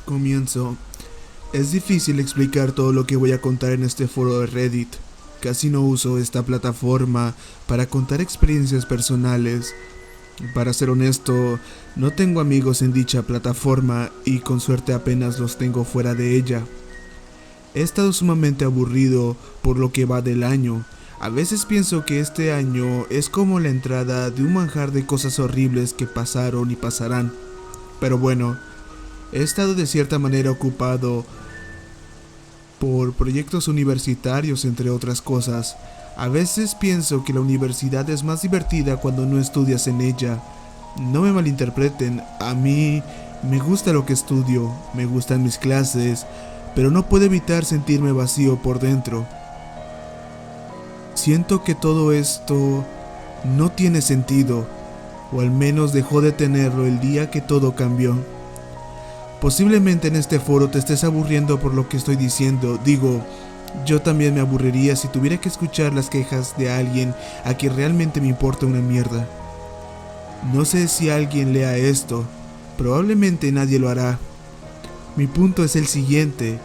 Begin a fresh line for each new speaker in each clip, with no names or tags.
Comienzo. Es difícil explicar todo lo que voy a contar en este foro de Reddit. Casi no uso esta plataforma para contar experiencias personales. Para ser honesto, no tengo amigos en dicha plataforma y con suerte apenas los tengo fuera de ella. He estado sumamente aburrido por lo que va del año. A veces pienso que este año es como la entrada de un manjar de cosas horribles que pasaron y pasarán. Pero bueno, he estado de cierta manera ocupado por proyectos universitarios, entre otras cosas. A veces pienso que la universidad es más divertida cuando no estudias en ella. No me malinterpreten, a mí me gusta lo que estudio, me gustan mis clases, pero no puedo evitar sentirme vacío por dentro. Siento que todo esto no tiene sentido, o al menos dejó de tenerlo el día que todo cambió. Posiblemente en este foro te estés aburriendo por lo que estoy diciendo. Digo, yo también me aburriría si tuviera que escuchar las quejas de alguien a quien realmente me importa una mierda. No sé si alguien lea esto, probablemente nadie lo hará. Mi punto es el siguiente.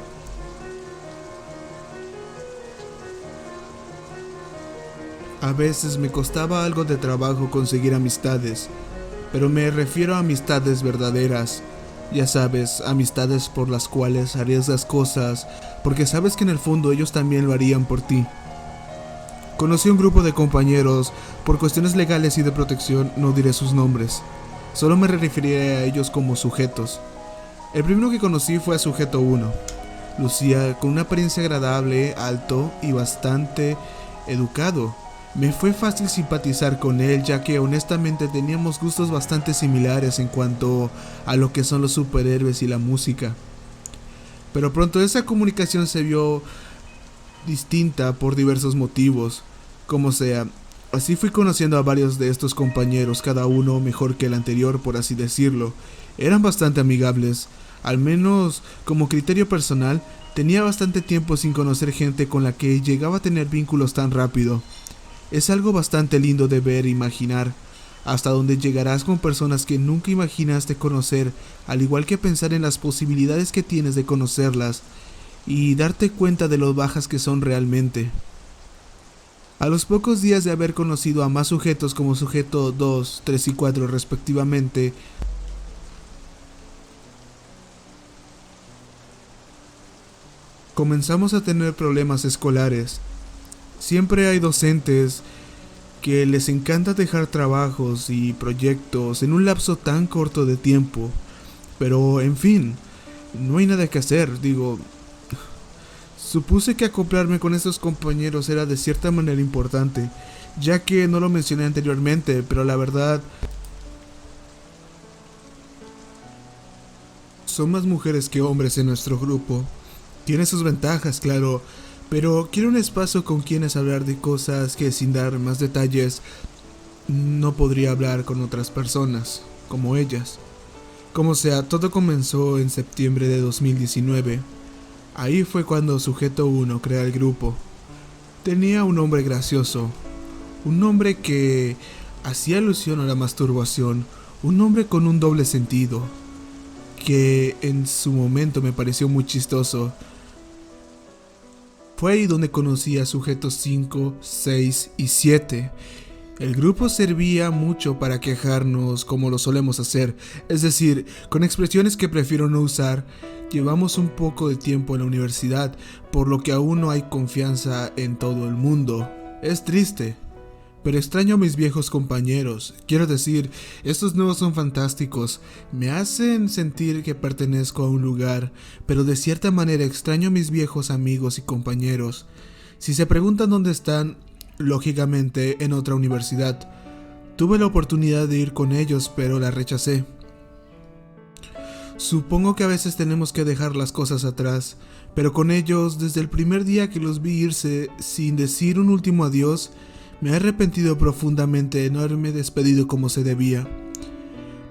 A veces me costaba algo de trabajo conseguir amistades, pero me refiero a amistades verdaderas. Ya sabes, amistades por las cuales arriesgas cosas, porque sabes que en el fondo ellos también lo harían por ti. Conocí un grupo de compañeros, por cuestiones legales y de protección no diré sus nombres, solo me referiré a ellos como sujetos. El primero que conocí fue a sujeto 1. Lucía con una apariencia agradable, alto y bastante educado. Me fue fácil simpatizar con él, ya que honestamente teníamos gustos bastante similares en cuanto a lo que son los superhéroes y la música. Pero pronto esa comunicación se vio distinta por diversos motivos. Como sea, así fui conociendo a varios de estos compañeros, cada uno mejor que el anterior, por así decirlo. Eran bastante amigables, al menos como criterio personal, tenía bastante tiempo sin conocer gente con la que llegaba a tener vínculos tan rápido. Es algo bastante lindo de ver e imaginar, hasta donde llegarás con personas que nunca imaginaste conocer, al igual que pensar en las posibilidades que tienes de conocerlas, y darte cuenta de lo bajas que son realmente. A los pocos días de haber conocido a más sujetos como sujeto 2, 3 y 4 respectivamente, comenzamos a tener problemas escolares. Siempre hay docentes que les encanta dejar trabajos y proyectos en un lapso tan corto de tiempo, pero en fin, no hay nada que hacer, digo. Supuse que acoplarme con esos compañeros era de cierta manera importante, ya que no lo mencioné anteriormente, pero la verdad, son más mujeres que hombres en nuestro grupo. Tiene sus ventajas, claro, pero quiero un espacio con quienes hablar de cosas que, sin dar más detalles, no podría hablar con otras personas, como ellas. Como sea, todo comenzó en septiembre de 2019. Ahí fue cuando Sujeto 1 crea el grupo. Tenía un nombre gracioso, un nombre que hacía alusión a la masturbación, un nombre con un doble sentido, que en su momento me pareció muy chistoso. Fue ahí donde conocí a Sujetos 5, 6 y 7. El grupo servía mucho para quejarnos como lo solemos hacer, es decir, con expresiones que prefiero no usar. Llevamos un poco de tiempo en la universidad, por lo que aún no hay confianza en todo el mundo. Es triste, pero extraño a mis viejos compañeros. Quiero decir, estos nuevos son fantásticos, me hacen sentir que pertenezco a un lugar, pero de cierta manera extraño a mis viejos amigos y compañeros. Si se preguntan dónde están, lógicamente en otra universidad. Tuve la oportunidad de ir con ellos, pero la rechacé. Supongo que a veces tenemos que dejar las cosas atrás, pero con ellos, desde el primer día que los vi irse sin decir un último adiós, me he arrepentido profundamente de no haberme despedido como se debía.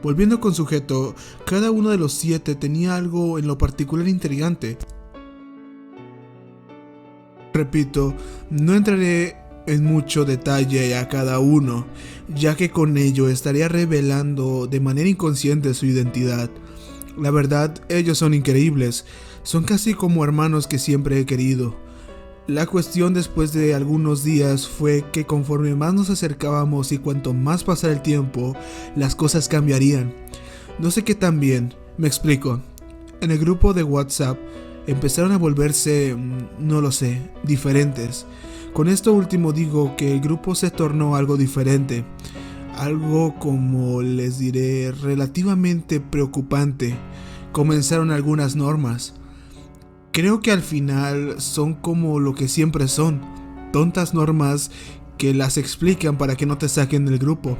Volviendo con Sujeto, cada uno de los 7 tenía algo en lo particular intrigante. Repito, no entraré en mucho detalle a cada uno, ya que con ello estaría revelando de manera inconsciente su identidad. La verdad, ellos son increíbles, son casi como hermanos que siempre he querido. La cuestión después de algunos días fue que conforme más nos acercábamos y cuanto más pasara el tiempo, las cosas cambiarían. No sé qué tan bien, me explico. En el grupo de WhatsApp empezaron a volverse, no lo sé, diferentes. Con esto último digo que el grupo se tornó algo diferente. Algo como les diré relativamente preocupante. Comenzaron algunas normas. Creo que al final son como lo que siempre son, tontas normas que las explican para que no te saquen del grupo.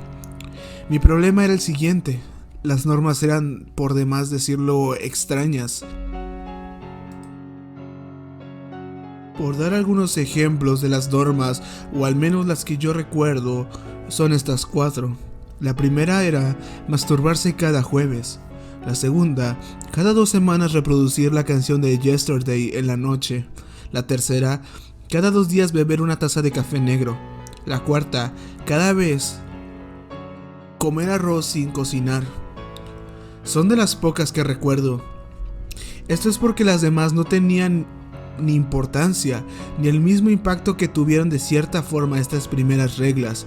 Mi problema era el siguiente, las normas eran, por demás decirlo, extrañas. Por dar algunos ejemplos de las normas, o al menos las que yo recuerdo, son estas 4. La primera era masturbarse cada jueves. La segunda, cada 2 semanas reproducir la canción de Yesterday en la noche. La tercera, cada 2 días beber una taza de café negro. La cuarta, cada vez comer arroz sin cocinar. Son de las pocas que recuerdo. Esto es porque las demás no tenían ni importancia, ni el mismo impacto que tuvieron de cierta forma estas primeras reglas.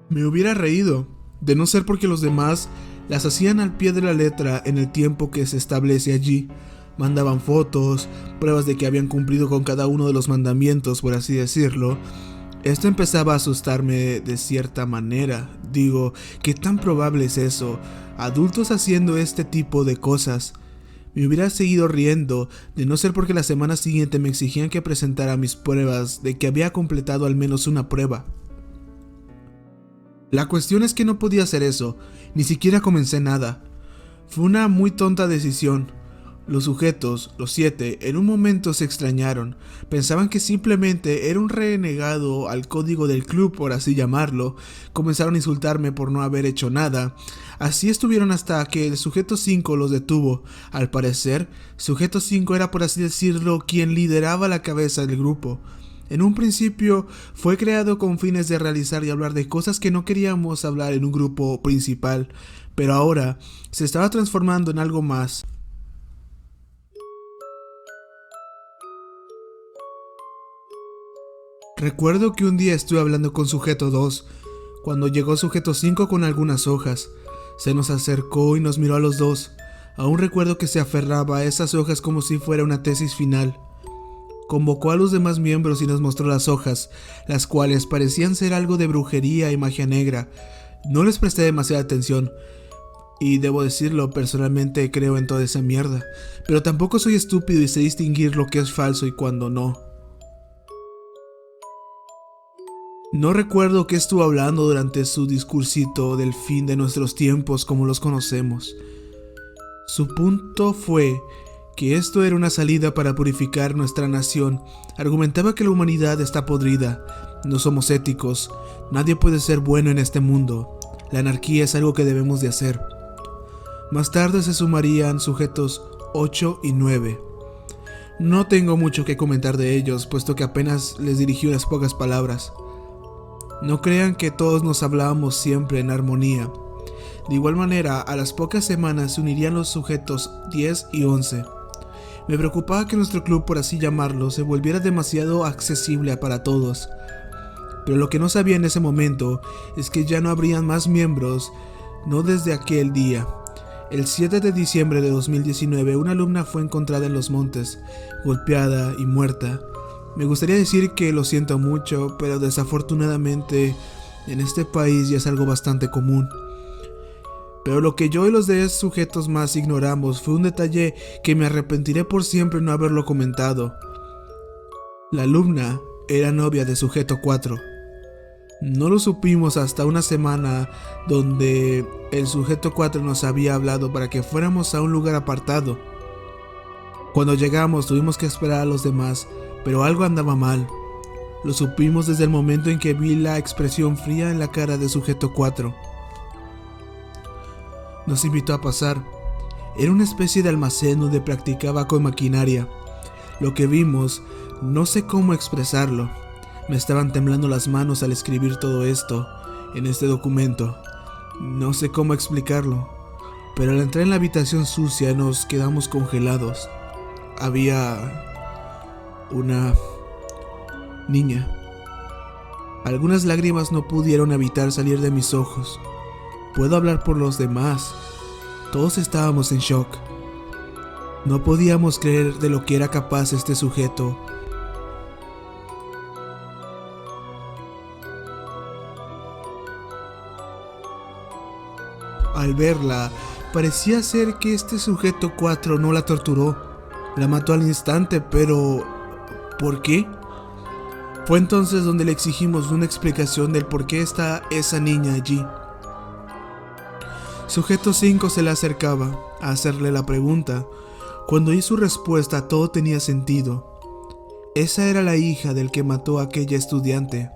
Me hubiera reído, de no ser porque los demás las hacían al pie de la letra en el tiempo que se establece allí. Mandaban fotos, pruebas de que habían cumplido con cada uno de los mandamientos, por así decirlo. Esto empezaba a asustarme de cierta manera. Digo, ¿qué tan probable es eso? Adultos haciendo este tipo de cosas. Me hubiera seguido riendo, de no ser porque la semana siguiente me exigían que presentara mis pruebas de que había completado al menos una prueba. La cuestión es que no podía hacer eso, ni siquiera comencé nada. Fue una muy tonta decisión. Los sujetos, los 7, en un momento se extrañaron. Pensaban que simplemente era un renegado al código del club, por así llamarlo. Comenzaron a insultarme por no haber hecho nada. Así estuvieron hasta que el sujeto 5 los detuvo. Al parecer, sujeto 5 era, por así decirlo, quien lideraba la cabeza del grupo. En un principio fue creado con fines de realizar y hablar de cosas que no queríamos hablar en un grupo principal, pero ahora se estaba transformando en algo más. Recuerdo que un día estuve hablando con sujeto 2, cuando llegó sujeto 5 con algunas hojas. Se nos acercó y nos miró a los dos. Aún recuerdo que se aferraba a esas hojas como si fuera una tesis final. Convocó a los demás miembros y nos mostró las hojas, las cuales parecían ser algo de brujería y magia negra. No les presté demasiada atención, y debo decirlo, personalmente creo en toda esa mierda, pero tampoco soy estúpido y sé distinguir lo que es falso y cuando no. No recuerdo qué estuvo hablando durante su discursito del fin de nuestros tiempos como los conocemos. Su punto fue que esto era una salida para purificar nuestra nación. Argumentaba que la humanidad está podrida, no somos éticos, nadie puede ser bueno en este mundo, la anarquía es algo que debemos de hacer. Más tarde se sumarían sujetos 8 y 9. No tengo mucho que comentar de ellos, puesto que apenas les dirigí unas pocas palabras. No crean que todos nos hablábamos siempre en armonía. De igual manera, a las pocas semanas se unirían los sujetos 10 y 11. Me preocupaba que nuestro club, por así llamarlo, se volviera demasiado accesible para todos. Pero lo que no sabía en ese momento es que ya no habrían más miembros, no desde aquel día. El 7 de diciembre de 2019, una alumna fue encontrada en los montes, golpeada y muerta. Me gustaría decir que lo siento mucho, pero desafortunadamente en este país ya es algo bastante común. Pero lo que yo y los 10 sujetos más ignoramos fue un detalle que me arrepentiré por siempre no haberlo comentado. La alumna era novia de sujeto 4. No lo supimos hasta una semana donde el sujeto 4 nos había hablado para que fuéramos a un lugar apartado. Cuando llegamos tuvimos que esperar a los demás, pero algo andaba mal. Lo supimos desde el momento en que vi la expresión fría en la cara de sujeto 4. Nos invitó a pasar. Era una especie de almacén donde practicaba con maquinaria. Lo que vimos, no sé cómo expresarlo. Me estaban temblando las manos al escribir todo esto en este documento. No sé cómo explicarlo. pero al entrar en la habitación sucia nos quedamos congelados. Había una niña. Algunas lágrimas no pudieron evitar salir de mis ojos. Puedo hablar por los demás. Todos estábamos en shock. No podíamos creer de lo que era capaz este sujeto. Al verla, parecía ser que este sujeto 4 no la torturó. La mató al instante, pero ¿por qué? Fue entonces donde le exigimos una explicación del por qué está esa niña allí. Sujeto 5 se le acercaba a hacerle la pregunta. Cuando oí su respuesta, todo tenía sentido. Esa era la hija del que mató a aquella estudiante.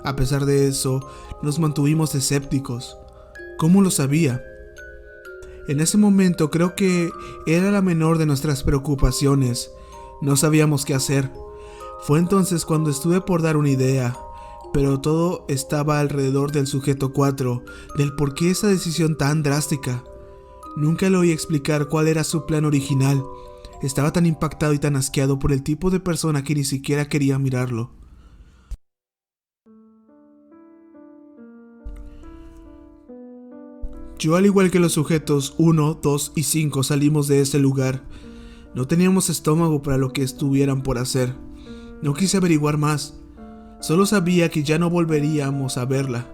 A pesar de eso, nos mantuvimos escépticos. ¿Cómo lo sabía? En ese momento creo que era la menor de nuestras preocupaciones. No sabíamos qué hacer. Fue entonces cuando estuve por dar una idea, pero todo estaba alrededor del sujeto 4, del por qué esa decisión tan drástica. Nunca le oí explicar cuál era su plan original. Estaba tan impactado y tan asqueado por el tipo de persona que ni siquiera quería mirarlo. Yo, al igual que los sujetos 1, 2 y 5, salimos de ese lugar. No teníamos estómago para lo que estuvieran por hacer. No quise averiguar más. Solo sabía que ya no volveríamos a verla.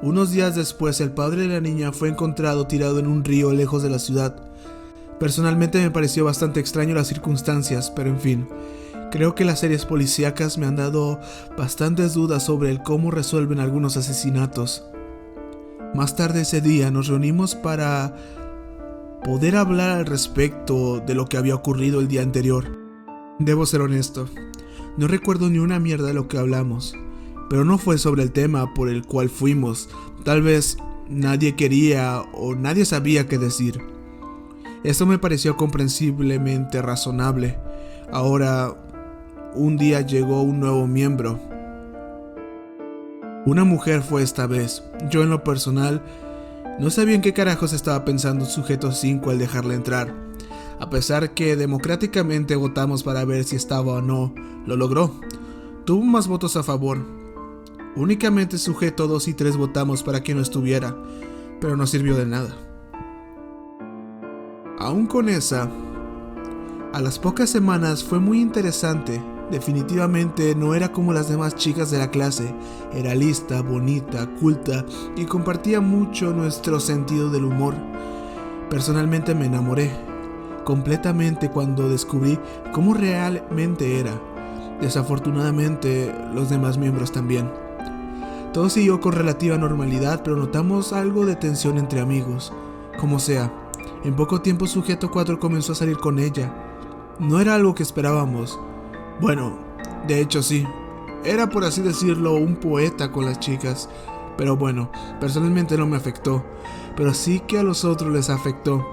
Unos días después, el padre de la niña fue encontrado tirado en un río lejos de la ciudad. Personalmente me pareció bastante extraño las circunstancias, pero en fin. Creo que las series policíacas me han dado bastantes dudas sobre el cómo resuelven algunos asesinatos. Más tarde ese día nos reunimos para poder hablar al respecto de lo que había ocurrido el día anterior. Debo ser honesto, no recuerdo ni una mierda de lo que hablamos, pero no fue sobre el tema por el cual fuimos. Tal vez nadie quería o nadie sabía qué decir. Esto me pareció comprensiblemente razonable. Ahora, un día llegó un nuevo miembro. Una mujer fue esta vez. Yo, en lo personal, no sabía en qué carajos estaba pensando el sujeto 5 al dejarla entrar. A pesar que democráticamente votamos para ver si estaba o no, lo logró. Tuvo más votos a favor. Únicamente sujeto 2 y 3 votamos para que no estuviera, pero no sirvió de nada. Aún con esa, a las pocas semanas fue muy interesante. Definitivamente no era como las demás chicas de la clase. Era lista, bonita, culta y compartía mucho nuestro sentido del humor. Personalmente me enamoré completamente cuando descubrí cómo realmente era. Desafortunadamente, los demás miembros también. Todo siguió con relativa normalidad, pero notamos algo de tensión entre amigos. Como sea, en poco tiempo sujeto 4 comenzó a salir con ella. No era algo que esperábamos. Bueno, de hecho sí. Era, por así decirlo, un poeta con las chicas. Pero bueno, personalmente no me afectó, pero sí que a los otros les afectó.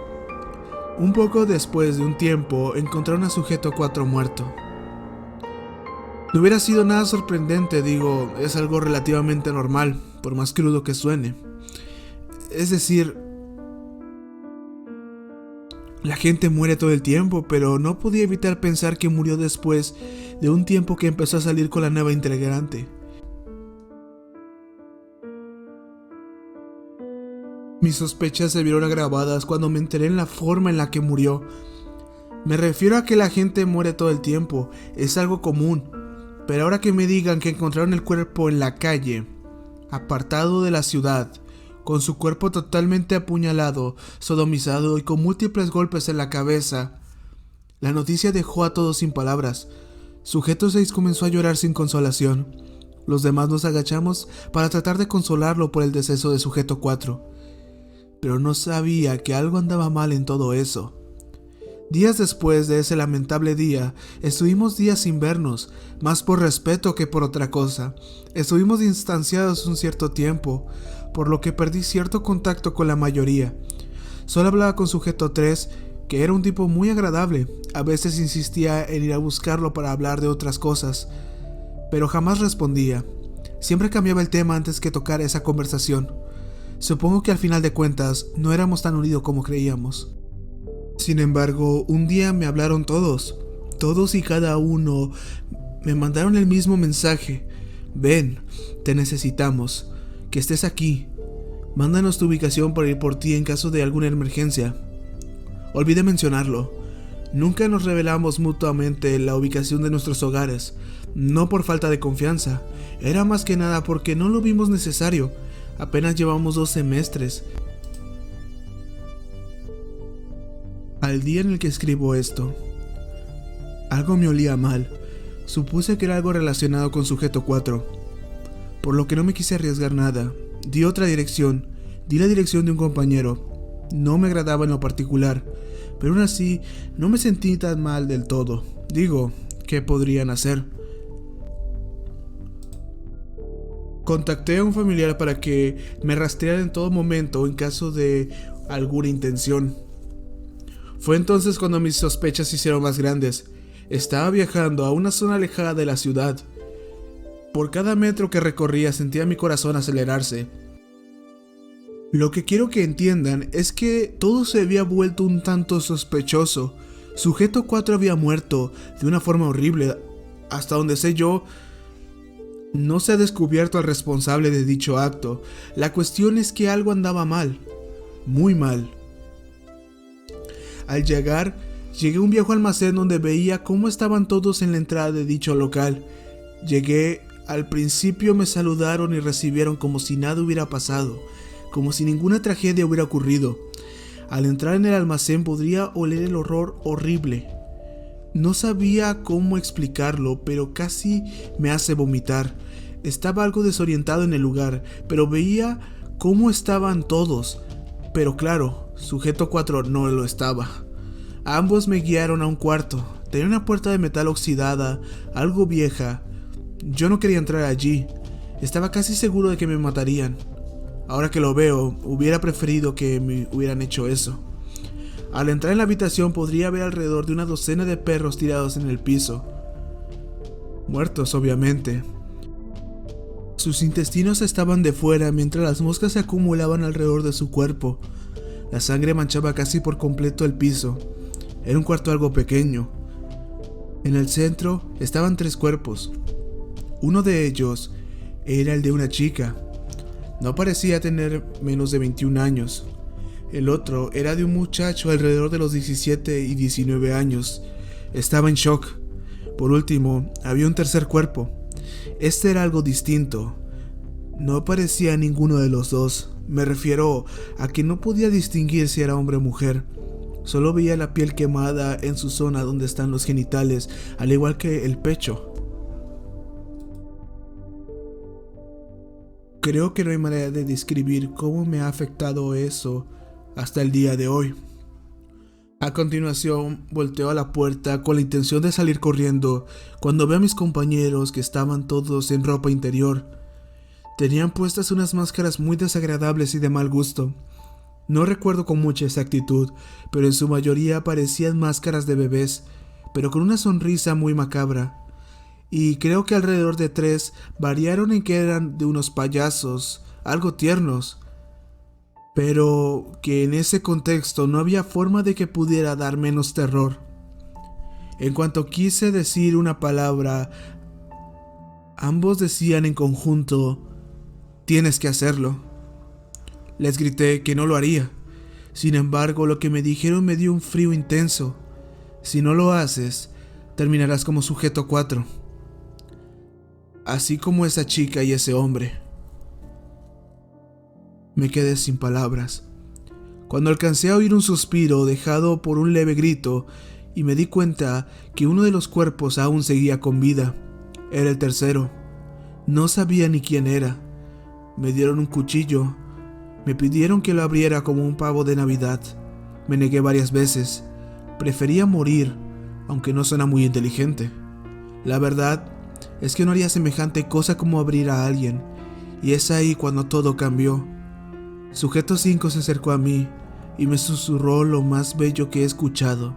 Un poco después de un tiempo, encontraron a sujeto 4 muerto. No hubiera sido nada sorprendente, digo, es algo relativamente normal, por más crudo que suene. Es decir, la gente muere todo el tiempo, pero no podía evitar pensar que murió después de un tiempo que empezó a salir con la nueva integrante. Mis sospechas se vieron agravadas cuando me enteré en la forma en la que murió. Me refiero a que la gente muere todo el tiempo, es algo común. Pero ahora que me digan que encontraron el cuerpo en la calle, apartado de la ciudad, con su cuerpo totalmente apuñalado, sodomizado y con múltiples golpes en la cabeza, la noticia dejó a todos sin palabras. Sujeto 6 comenzó a llorar sin consolación. Los demás nos agachamos para tratar de consolarlo por el deceso de sujeto 4. Pero no sabía que algo andaba mal en todo eso. Días después de ese lamentable día, estuvimos días sin vernos, más por respeto que por otra cosa. Estuvimos distanciados un cierto tiempo, por lo que perdí cierto contacto con la mayoría. Solo hablaba con sujeto 3, que era un tipo muy agradable. A veces insistía en ir a buscarlo para hablar de otras cosas, pero jamás respondía. Siempre cambiaba el tema antes que tocar esa conversación. Supongo que al final de cuentas no éramos tan unidos como creíamos. Sin embargo, un día me hablaron todos y cada uno me mandaron el mismo mensaje. Ven, te necesitamos, que estés aquí. Mándanos tu ubicación para ir por ti en caso de alguna emergencia. Olvidé mencionarlo. Nunca nos revelamos mutuamente la ubicación de nuestros hogares, no por falta de confianza, era más que nada porque no lo vimos necesario. Apenas llevamos 2 semestres. Al día en el que escribo esto, algo me olía mal. Supuse que era algo relacionado con sujeto 4, por lo que no me quise arriesgar nada. Di otra dirección, di la dirección de un compañero. No me agradaba en lo particular, pero aún así no me sentí tan mal del todo. Digo, ¿qué podrían hacer? Contacté a un familiar para que me rastreara en todo momento en caso de alguna intención. Fue entonces cuando mis sospechas se hicieron más grandes. Estaba viajando a una zona alejada de la ciudad. Por cada metro que recorría sentía mi corazón acelerarse. Lo que quiero que entiendan es que todo se había vuelto un tanto sospechoso. Sujeto 4 había muerto de una forma horrible. Hasta donde sé yo, no se ha descubierto al responsable de dicho acto. La cuestión es que algo andaba mal, muy mal. Al llegué a un viejo almacén donde veía cómo estaban todos en la entrada de dicho local. Llegué, al principio me saludaron y recibieron como si nada hubiera pasado, como si ninguna tragedia hubiera ocurrido. Al entrar en el almacén podría oler el horror horrible. No sabía cómo explicarlo, pero casi me hace vomitar. Estaba algo desorientado en el lugar, pero veía cómo estaban todos. Pero claro, sujeto 4 no lo estaba. Ambos me guiaron a un cuarto. Tenía una puerta de metal oxidada, algo vieja. Yo no quería entrar allí. Estaba casi seguro de que me matarían. Ahora que lo veo, hubiera preferido que me hubieran hecho eso. Al entrar en la habitación podría ver alrededor de una docena de perros tirados en el piso. Muertos, obviamente. Sus intestinos estaban de fuera mientras las moscas se acumulaban alrededor de su cuerpo. La sangre manchaba casi por completo el piso. Era un cuarto algo pequeño. En el centro estaban 3 cuerpos. Uno de ellos era el de una chica. No parecía tener menos de 21 años. El otro era de un muchacho alrededor de los 17 y 19 años. Estaba en shock. Por último, había un tercer cuerpo. Este era algo distinto. No parecía ninguno de los dos. Me refiero a que no podía distinguir si era hombre o mujer. Solo veía la piel quemada en su zona donde están los genitales, al igual que el pecho. Creo que no hay manera de describir cómo me ha afectado eso hasta el día de hoy. A continuación, volteo a la puerta con la intención de salir corriendo cuando veo a mis compañeros que estaban todos en ropa interior. Tenían puestas unas máscaras muy desagradables y de mal gusto. No recuerdo con mucha exactitud, pero en su mayoría parecían máscaras de bebés, pero con una sonrisa muy macabra. Y creo que alrededor de 3 variaron en que eran de unos payasos, algo tiernos, pero que en ese contexto no había forma de que pudiera dar menos terror. En cuanto quise decir una palabra, ambos decían en conjunto: "Tienes que hacerlo". Les grité que no lo haría. Sin embargo, lo que me dijeron me dio un frío intenso. Si no lo haces, terminarás como sujeto 4. Así como esa chica y ese hombre. Me quedé sin palabras. Cuando alcancé a oír un suspiro dejado por un leve grito y me di cuenta que uno de los cuerpos aún seguía con vida. Era el tercero. No sabía ni quién era. Me dieron un cuchillo. Me pidieron que lo abriera como un pavo de Navidad. Me negué varias veces. Prefería morir, aunque no suena muy inteligente. La verdad es que no haría semejante cosa como abrir a alguien, y es ahí cuando todo cambió. Sujeto 5 se acercó a mí y me susurró lo más bello que he escuchado.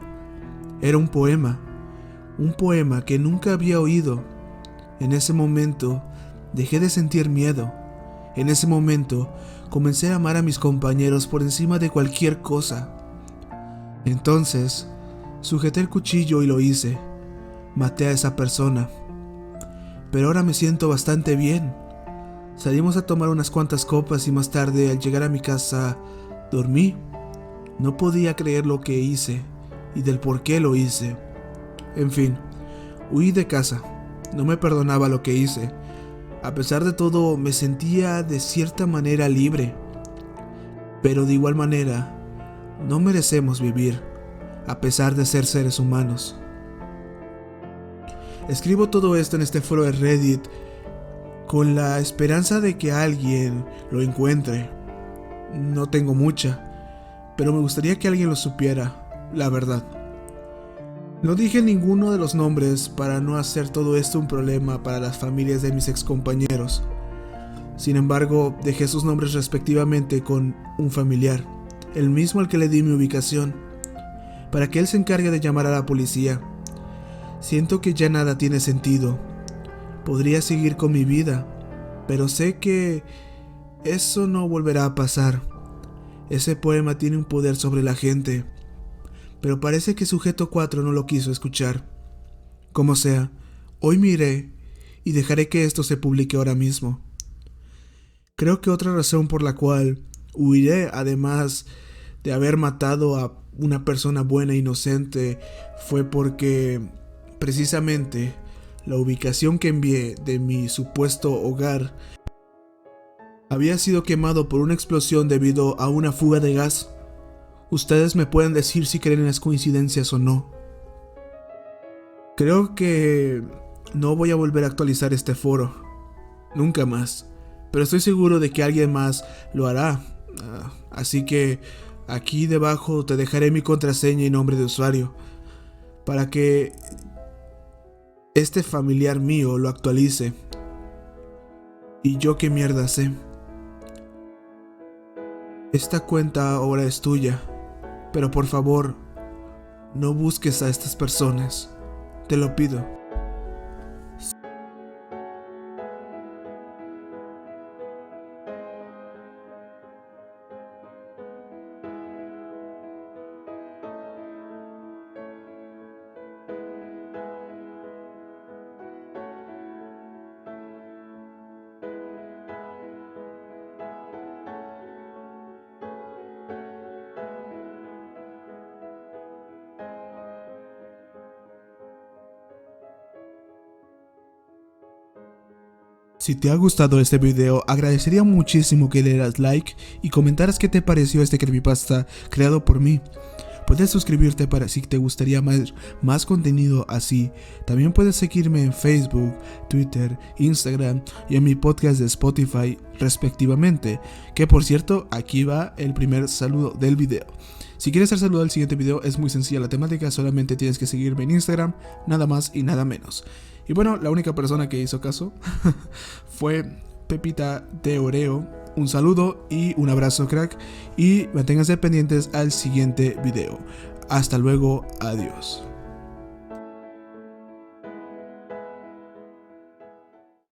Era un poema que nunca había oído. En ese momento dejé de sentir miedo. En ese momento, comencé a amar a mis compañeros por encima de cualquier cosa. Entonces, sujeté el cuchillo y lo hice. Maté a esa persona. Pero ahora me siento bastante bien. Salimos a tomar unas cuantas copas y más tarde, al llegar a mi casa, dormí. No podía creer lo que hice y del por qué lo hice. En fin, huí de casa. No me perdonaba lo que hice. A pesar de todo, me sentía de cierta manera libre. Pero de igual manera, no merecemos vivir, a pesar de ser seres humanos. Escribo todo esto en este foro de Reddit con la esperanza de que alguien lo encuentre. No tengo mucha, pero me gustaría que alguien lo supiera, la verdad. No dije ninguno de los nombres para no hacer todo esto un problema para las familias de mis excompañeros. Sin embargo, dejé sus nombres respectivamente con un familiar, el mismo al que le di mi ubicación, para que él se encargue de llamar a la policía. Siento que ya nada tiene sentido. Podría seguir con mi vida, pero sé que eso no volverá a pasar. Ese poema tiene un poder sobre la gente, pero parece que Sujeto 4 no lo quiso escuchar. Como sea, hoy me iré y dejaré que esto se publique ahora mismo. Creo que otra razón por la cual huiré, además de haber matado a una persona buena e inocente, fue porque precisamente la ubicación que envié de mi supuesto hogar había sido quemado por una explosión debido a una fuga de gas. Ustedes me pueden decir si creen en las coincidencias o no. Creo que no voy a volver a actualizar este foro. Nunca más. Pero estoy seguro de que alguien más lo hará. Así que aquí debajo te dejaré mi contraseña y nombre de usuario, para que este familiar mío lo actualice. ¿Y yo qué mierda sé? Esta cuenta ahora es tuya, pero por favor, no busques a estas personas. Te lo pido. Si te ha gustado este video, agradecería muchísimo que le dieras like y comentaras qué te pareció este creepypasta creado por mí. Puedes suscribirte para si te gustaría más contenido así. También puedes seguirme en Facebook, Twitter, Instagram y en mi podcast de Spotify respectivamente. Que por cierto, aquí va el primer saludo del video. Si quieres ser saludado al siguiente video, es muy sencilla la temática, solamente tienes que seguirme en Instagram, nada más y nada menos. Y bueno, la única persona que hizo caso fue Pepita de Oreo. Un saludo y un abrazo, crack, y manténganse pendientes al siguiente video. Hasta luego, adiós.